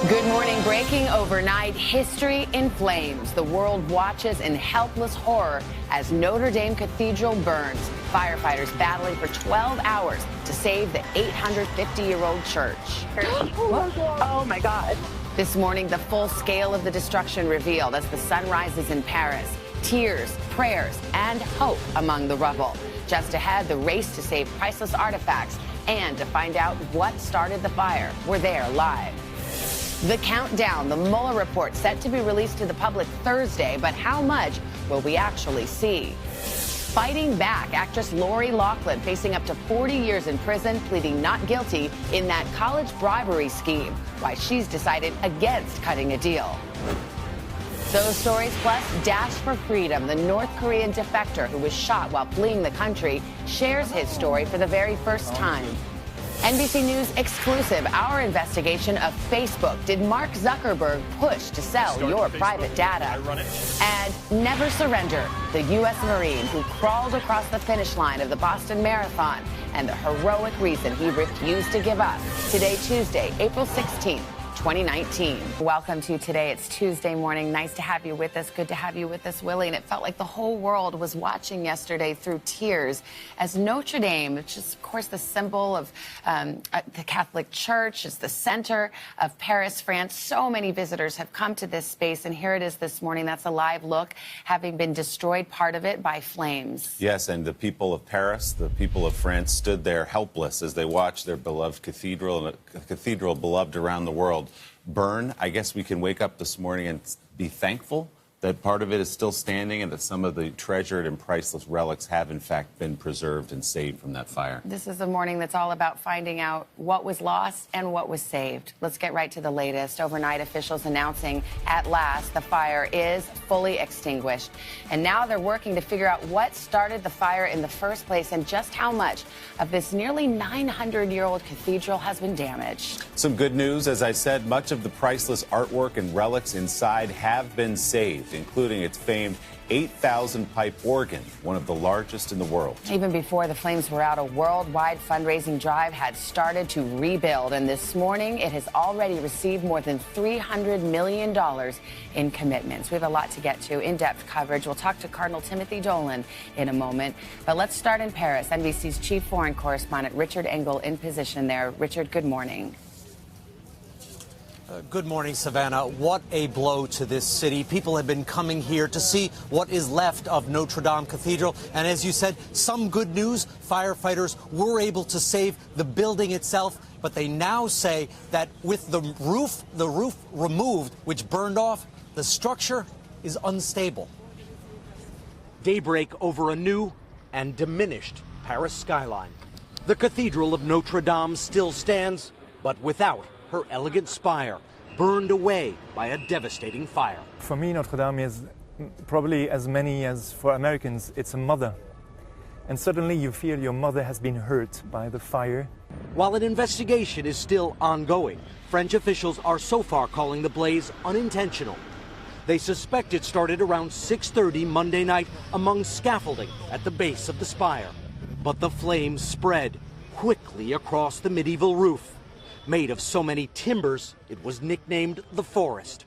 Good morning. Breaking overnight, history in flames. The world watches in helpless horror as Notre Dame Cathedral burns. Firefighters battling for 12 hours to save the 850-year-old church. Oh my God. This morning, the full scale of the destruction revealed as the sun rises in Paris. Tears, prayers, and hope among the rubble. Just ahead, the race to save priceless artifacts and to find out what started the fire. We're there live. The countdown, the Mueller Report, set to be released to the public Thursday, but how much will we actually see? Fighting back, actress Loughlin facing up to 40 years in prison, pleading not guilty in that college bribery scheme. Why she's decided against cutting a deal. Those stories plus Dash for Freedom. The North Korean defector who was shot while fleeing the country shares his story for the very first time. NBC News exclusive, our investigation of Facebook. Did Mark Zuckerberg push to sell your private data? And Never Surrender, the U.S. Marine who crawled across the finish line of the Boston Marathon and the heroic reason he refused to give up. Today, Tuesday, April 16th. 2019. Welcome to Today. It's Tuesday morning. Nice to have you with us. Good to have you with us, Willie. And it felt like the whole world was watching yesterday through tears as Notre Dame, which is, of course, the symbol of the Catholic Church, is the center of Paris, France. So many visitors have come to this space, and here it is this morning. That's a live look, having been destroyed, part of it, by flames. Yes, and the people of Paris, the people of France, stood there helpless as they watched their beloved cathedral, and a cathedral beloved around the world, burn. I guess we can wake up this morning and be thankful that part of it is still standing and that some of the treasured and priceless relics have, in fact, been preserved and saved from that fire. This is a morning that's all about finding out what was lost and what was saved. Let's get right to the latest. Overnight, officials announcing at last the fire is fully extinguished. And now they're working to figure out what started the fire in the first place and just how much of this nearly 900-year-old cathedral has been damaged. Some good news. As I said, much of the priceless artwork and relics inside have been saved, including its famed 8,000-pipe organ, one of the largest in the world. Even before the flames were out, a worldwide fundraising drive had started to rebuild, and this morning it has already received more than $300 million in commitments. We have a lot to get to, in-depth coverage. We'll talk to Cardinal Timothy Dolan in a moment, but let's start in Paris. NBC's chief foreign correspondent Richard Engel in position there. Richard, good morning. Good morning, Savannah. What a blow to this city. People have been coming here to see what is left of Notre Dame Cathedral. And as you said, some good news. Firefighters were able to save the building itself, but they now say that with the roof removed, which burned off, the structure is unstable. Daybreak over a new and diminished Paris skyline. The Cathedral of Notre Dame still stands, but without her elegant spire, burned away by a devastating fire. For me, Notre Dame is probably as many as for Americans, it's a mother. And suddenly you feel your mother has been hurt by the fire. While an investigation is still ongoing, French officials are so far calling the blaze unintentional. They suspect it started around 6:30 Monday night among scaffolding at the base of the spire. But the flames spread quickly across the medieval roof. Made of so many timbers, it was nicknamed the Forest.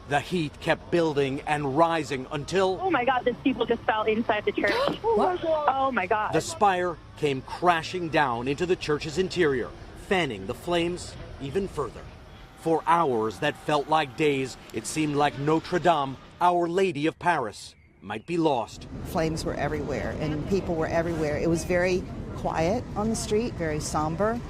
The heat kept building and rising until... Oh my God, the steeple just fell inside the church. Oh my God. The spire came crashing down into the church's interior, fanning the flames even further. For hours that felt like days, it seemed like Notre Dame, Our Lady of Paris, might be lost. Flames were everywhere and people were everywhere. It was very quiet on the street, very somber.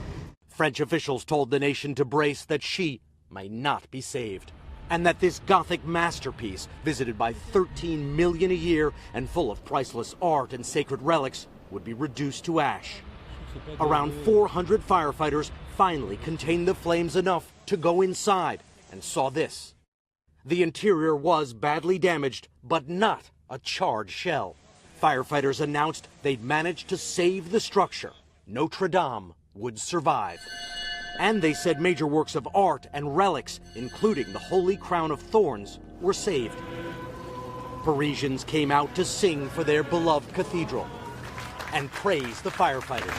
French officials told the nation to brace that she might not be saved, and that this Gothic masterpiece, visited by 13 million a year and full of priceless art and sacred relics, would be reduced to ash. Around 400 firefighters finally contained the flames enough to go inside and saw this. The interior was badly damaged, but not a charred shell. Firefighters announced they'd managed to save the structure. Notre Dame would survive. And they said major works of art and relics, including the Holy Crown of Thorns, were saved. Parisians came out to sing for their beloved cathedral and praise the firefighters.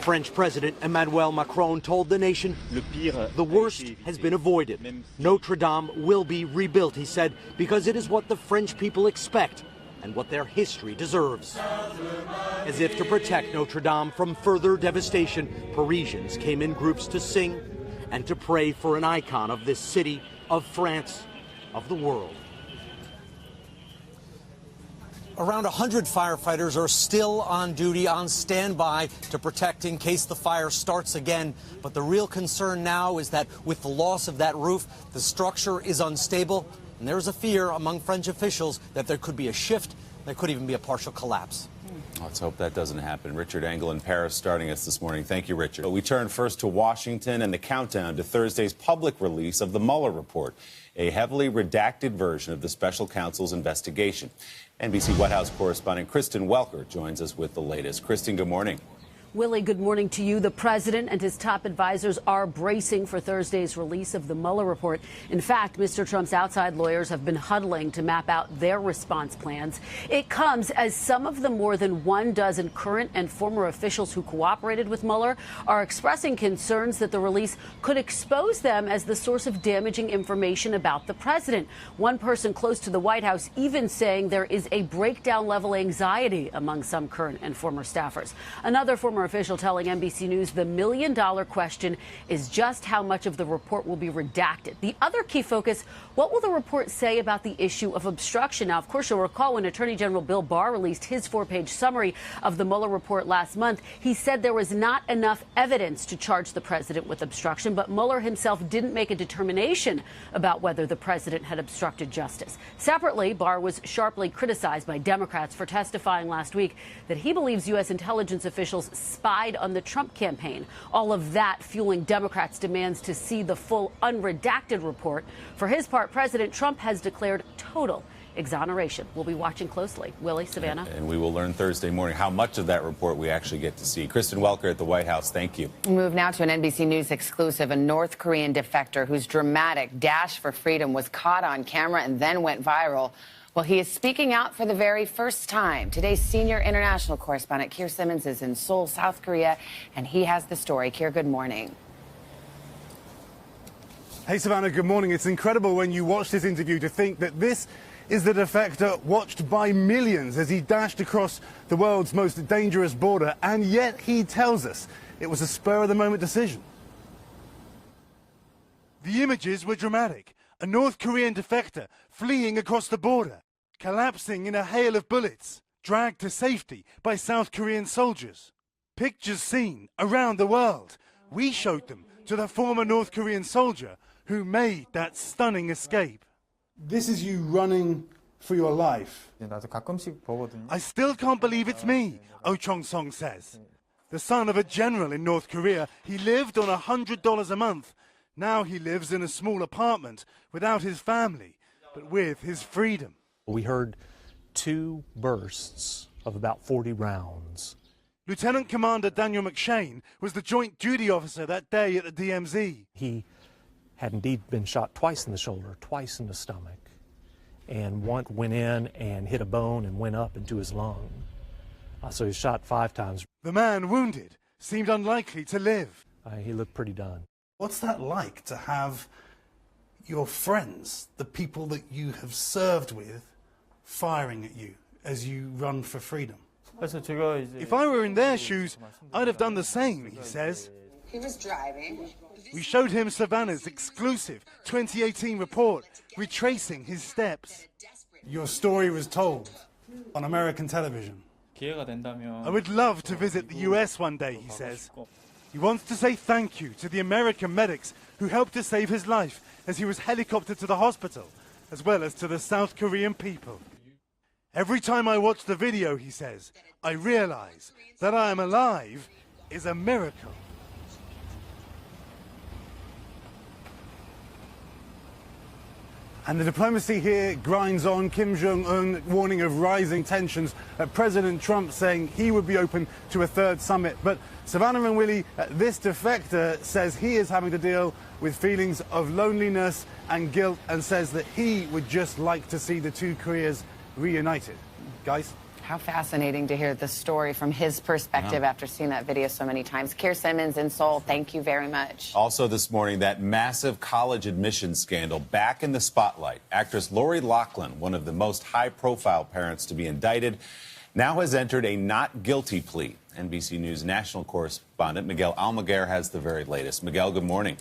French President Emmanuel Macron told the nation the worst has been avoided. Notre Dame will be rebuilt, he said, because it is what the French people expect and what their history deserves. As if to protect Notre Dame from further devastation, Parisians came in groups to sing and to pray for an icon of this city, of France, of the world. Around 100 firefighters are still on duty, on standby to protect in case the fire starts again. But the real concern now is that with the loss of that roof, the structure is unstable, and there is a fear among French officials that there could be a shift, there could even be a partial collapse. Let's hope that doesn't happen. Richard Engel in Paris starting us this morning. Thank you, Richard. We turn first to Washington and the countdown to Thursday's public release of the Mueller Report, a heavily redacted version of the special counsel's investigation. NBC White House correspondent Kristen Welker joins us with the latest. Kristen, good morning. Willie, good morning to you. The president and his top advisors are bracing for Thursday's release of the Mueller report. In fact, Mr. Trump's outside lawyers have been huddling to map out their response plans. It comes as some of the more than 12 current and former officials who cooperated with Mueller are expressing concerns that the release could expose them as the source of damaging information about the president. One person close to the White House even saying there is a breakdown level anxiety among some current and former staffers. Another former official telling NBC News the million-dollar question is just how much of the report will be redacted. The other key focus, what will the report say about the issue of obstruction? Now, of course, you'll recall when Attorney General Bill Barr released his 4-page summary of the Mueller report last month, he said there was not enough evidence to charge the president with obstruction, but Mueller himself didn't make a determination about whether the president had obstructed justice. Separately, Barr was sharply criticized by Democrats for testifying last week that he believes U.S. intelligence officials spied on the Trump campaign. All of that fueling Democrats' demands to see the full unredacted report. For his part, President Trump has declared total exoneration. We'll be watching closely. Willie, Savannah. And we will learn Thursday morning how much of that report we actually get to see. Kristen Welker at the White House, thank you. We move now to an NBC News exclusive. A North Korean defector whose dramatic dash for freedom was caught on camera and then went viral. Well, he is speaking out for the very first time. Today's senior international correspondent, Keir Simmons, is in Seoul, South Korea, and he has the story. Keir, good morning. Hey, Savannah, good morning. It's incredible when you watch this interview to think that this is the defector watched by millions as he dashed across the world's most dangerous border, and yet he tells us it was a spur-of-the-moment decision. The images were dramatic. A North Korean defector fleeing across the border, collapsing in a hail of bullets, dragged to safety by South Korean soldiers. Pictures seen around the world. We showed them to the former North Korean soldier who made that stunning escape. This is you running for your life. I still can't believe it's me, Oh Chong-song says. The son of a general in North Korea, he lived on $100 a month. Now he lives in a small apartment without his family, but with his freedom. We heard 2 bursts of about 40 rounds. Lieutenant Commander Daniel McShane was the joint duty officer that day at the DMZ. He had indeed been shot twice in the shoulder, twice in the stomach, and one went in and hit a bone and went up into his lung. So he was shot 5 times. The man wounded seemed unlikely to live. He looked pretty done. What's that like to have your friends, the people that you have served with, firing at you as you run for freedom? If I were in their shoes, I'd have done the same, he says. He was driving. We showed him Savannah's exclusive 2018 report, retracing his steps. Your story was told on American television. I would love to visit the US one day, he says. He wants to say thank you to the American medics who helped to save his life as he was helicoptered to the hospital, as well as to the South Korean people. Every time I watch the video, he says, I realize that I am alive is a miracle. And the diplomacy here grinds on. Kim Jong-un warning of rising tensions. President Trump saying he would be open to a 3rd summit. But Savannah and Willie, this defector says he is having to deal with feelings of loneliness and guilt and says that he would just like to see the 2 Koreas reunited. Guys? How fascinating to hear the story from his perspective after seeing that video so many times. Keir Simmons in Seoul, thank you very much. Also this morning, that massive college admissions scandal back in the spotlight. Actress Lori Loughlin, one of the most high-profile parents to be indicted, now has entered a not guilty plea. NBC News national correspondent Miguel Almaguer has the very latest. Miguel, good morning.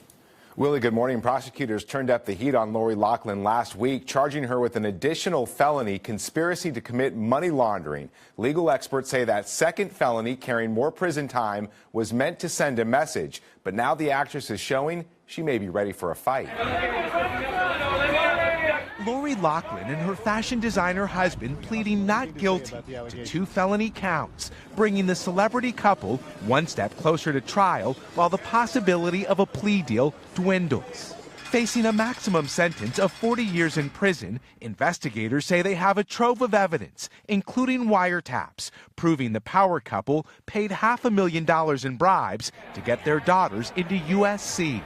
Willie, good morning. Prosecutors turned up the heat on Lori Loughlin last week, charging her with an additional felony, conspiracy to commit money laundering. Legal experts say that second felony, carrying more prison time, was meant to send a message. But now the actress is showing she may be ready for a fight. Lori Loughlin and her fashion designer husband pleading not guilty to 2 felony counts, bringing the celebrity couple one step closer to trial while the possibility of a plea deal dwindles. Facing a maximum sentence of 40 years in prison, investigators say they have a trove of evidence, including wiretaps, proving the power couple paid $500,000 in bribes to get their daughters into USC.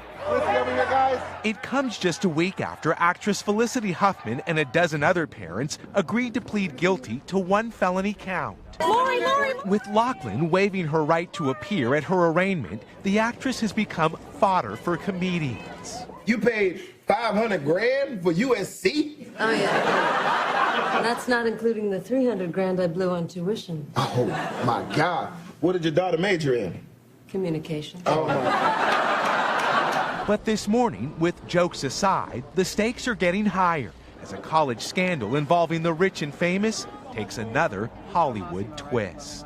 It comes just a week after actress Felicity Huffman and a dozen other parents agreed to plead guilty to 1 felony count. Lori! With Loughlin waiving her right to appear at her arraignment, the actress has become fodder for comedians. You paid $500,000 for USC? Oh, yeah. That's not including the $300,000 I blew on tuition. Oh, my God. What did your daughter major in? Communication. Oh, my God. But this morning, with jokes aside, the stakes are getting higher as a college scandal involving the rich and famous takes another Hollywood twist.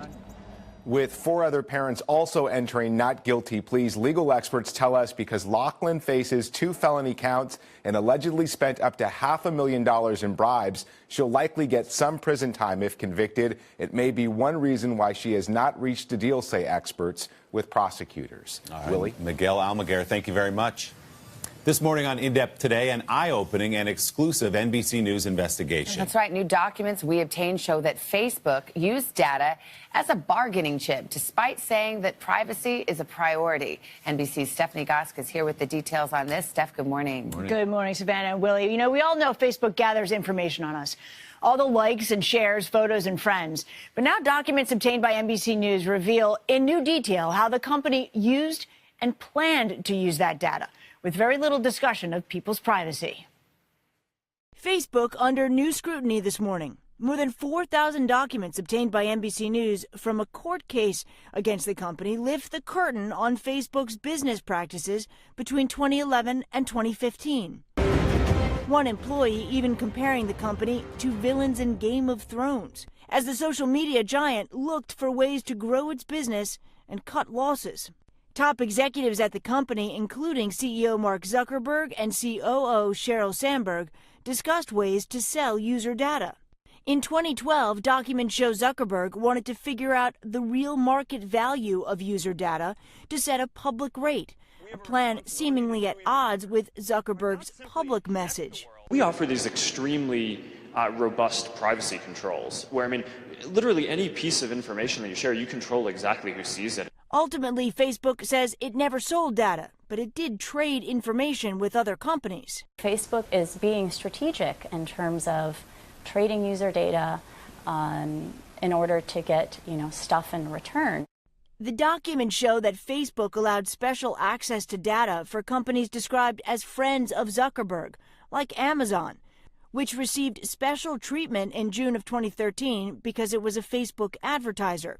With 4 other parents also entering not guilty pleas, legal experts tell us because Loughlin faces 2 felony counts and allegedly spent up to $500,000 in bribes, she'll likely get some prison time if convicted. It may be one reason why she has not reached a deal, say experts, with prosecutors. All right. Willie? Miguel Almaguer, thank you very much. This morning on In Depth Today, an eye-opening and exclusive NBC News investigation. That's right. New documents we obtained show that Facebook used data as a bargaining chip, despite saying that privacy is a priority. NBC's Stephanie Gosk is here with the details on this. Steph, good morning. Good morning, Savannah and Willie. You know, we all know Facebook gathers information on us. All the likes and shares, photos and friends. But now documents obtained by NBC News reveal in new detail how the company used and planned to use that data, with very little discussion of people's privacy. Facebook under new scrutiny this morning. More than 4,000 documents obtained by NBC News from a court case against the company lift the curtain on Facebook's business practices between 2011 and 2015. One employee even comparing the company to villains in Game of Thrones, as the social media giant looked for ways to grow its business and cut losses. Top executives at the company, including CEO Mark Zuckerberg and COO Sheryl Sandberg, discussed ways to sell user data. In 2012, documents show Zuckerberg wanted to figure out the real market value of user data to set a public rate, a plan seemingly at odds with Zuckerberg's public message. We offer these extremely robust privacy controls where, literally any piece of information that you share, you control exactly who sees it. Ultimately, Facebook says it never sold data, but it did trade information with other companies. Facebook is being strategic in terms of trading user data in order to get, stuff in return. The documents show that Facebook allowed special access to data for companies described as friends of Zuckerberg, like Amazon, which received special treatment in June of 2013 because it was a Facebook advertiser,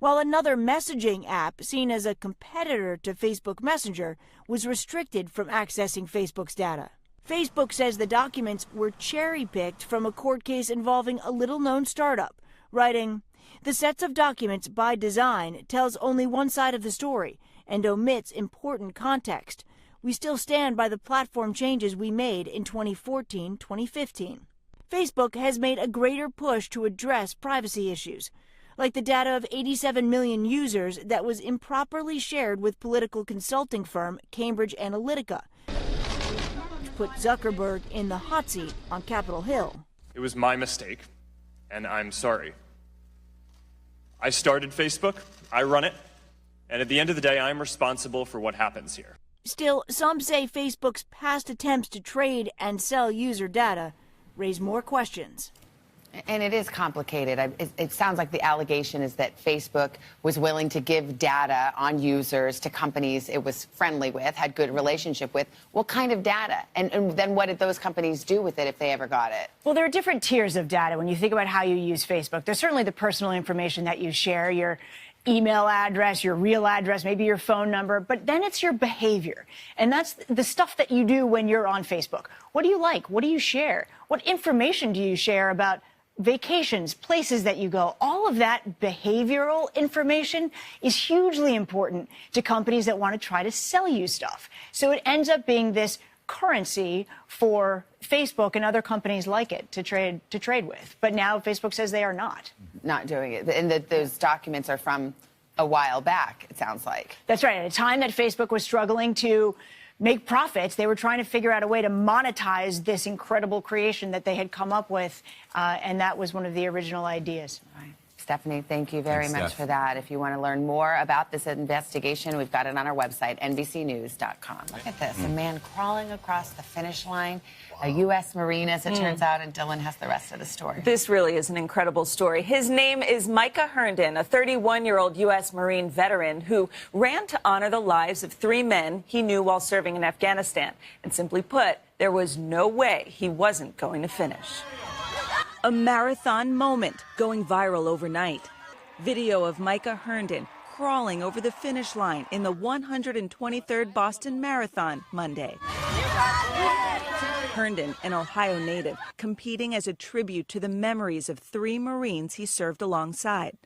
while another messaging app seen as a competitor to Facebook Messenger was restricted from accessing Facebook's data. Facebook says the documents were cherry-picked from a court case involving a little-known startup, writing, "The sets of documents by design tells only one side of the story and omits important context. We still stand by the platform changes we made in 2014-2015. Facebook has made a greater push to address privacy issues, like the data of 87 million users that was improperly shared with political consulting firm Cambridge Analytica, which put Zuckerberg in the hot seat on Capitol Hill. It was my mistake, and I'm sorry. I started Facebook, I run it, and at the end of the day, I'm responsible for what happens here. Still, some say Facebook's past attempts to trade and sell user data raise more questions. And it is complicated. It sounds like the allegation is that Facebook was willing to give data on users to companies it was friendly with, had good relationship with. What kind of data? And then what did those companies do with it if they ever got it? Well, there are different tiers of data when you think about how you use Facebook. There's certainly the personal information that you share, your email address, your real address, maybe your phone number, but then it's your behavior. And that's the stuff that you do when you're on Facebook. What do you like? What do you share? What information do you share about vacations, places that you go? All of that behavioral information is hugely important to companies that want to try to sell you stuff. So it ends up being this currency for Facebook and other companies like it to trade with. But now Facebook says they are not doing it, and that those documents are from a while back, it sounds like. That's right. At a time that Facebook was struggling to make profits, they were trying to figure out a way to monetize this incredible creation that they had come up with, and that was one of the original ideas. Right. Stephanie, thank you very much Steph. for that. If you want to learn more about this investigation, we've got it on our website, NBCnews.com. Look at this, a man crawling across the finish line, a U.S. Marine, as it turns out, and Dylan has the rest of the story. This really is an incredible story. His name is Micah Herndon, a 31-year-old U.S. Marine veteran who ran to honor the lives of 3 men he knew while serving in Afghanistan. And simply put, there was no way he wasn't going to finish. A marathon moment going viral overnight. Video of Micah Herndon crawling over the finish line in the 123rd Boston Marathon Monday. Herndon, an Ohio native, competing as a tribute to the memories of 3 Marines he served alongside.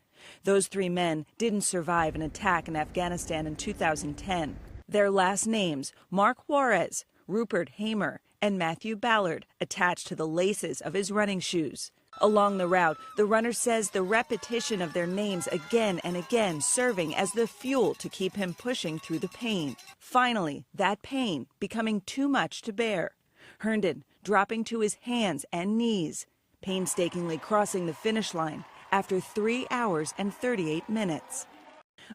Those 3 men didn't survive an attack in Afghanistan in 2010. Their last names, Mark Juarez, Rupert Hamer, and Matthew Ballard, attached to the laces of his running shoes. Along the route, the runner says the repetition of their names again and again serving as the fuel to keep him pushing through the pain. Finally, that pain becoming too much to bear. Herndon dropping to his hands and knees, painstakingly crossing the finish line after 3 hours and 38 minutes.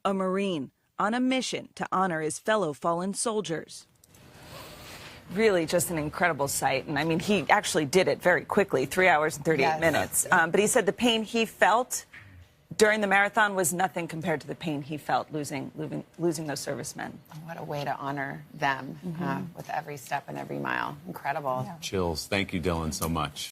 A Marine on a mission to honor his fellow fallen soldiers. Really just an incredible sight. And I mean, he actually did it very quickly, 3 hours and 38 minutes. But he said the pain he felt during the marathon was nothing compared to the pain he felt losing those servicemen. What a way to honor them with every step and every mile. Incredible. Chills. Thank you, Dylan, so much.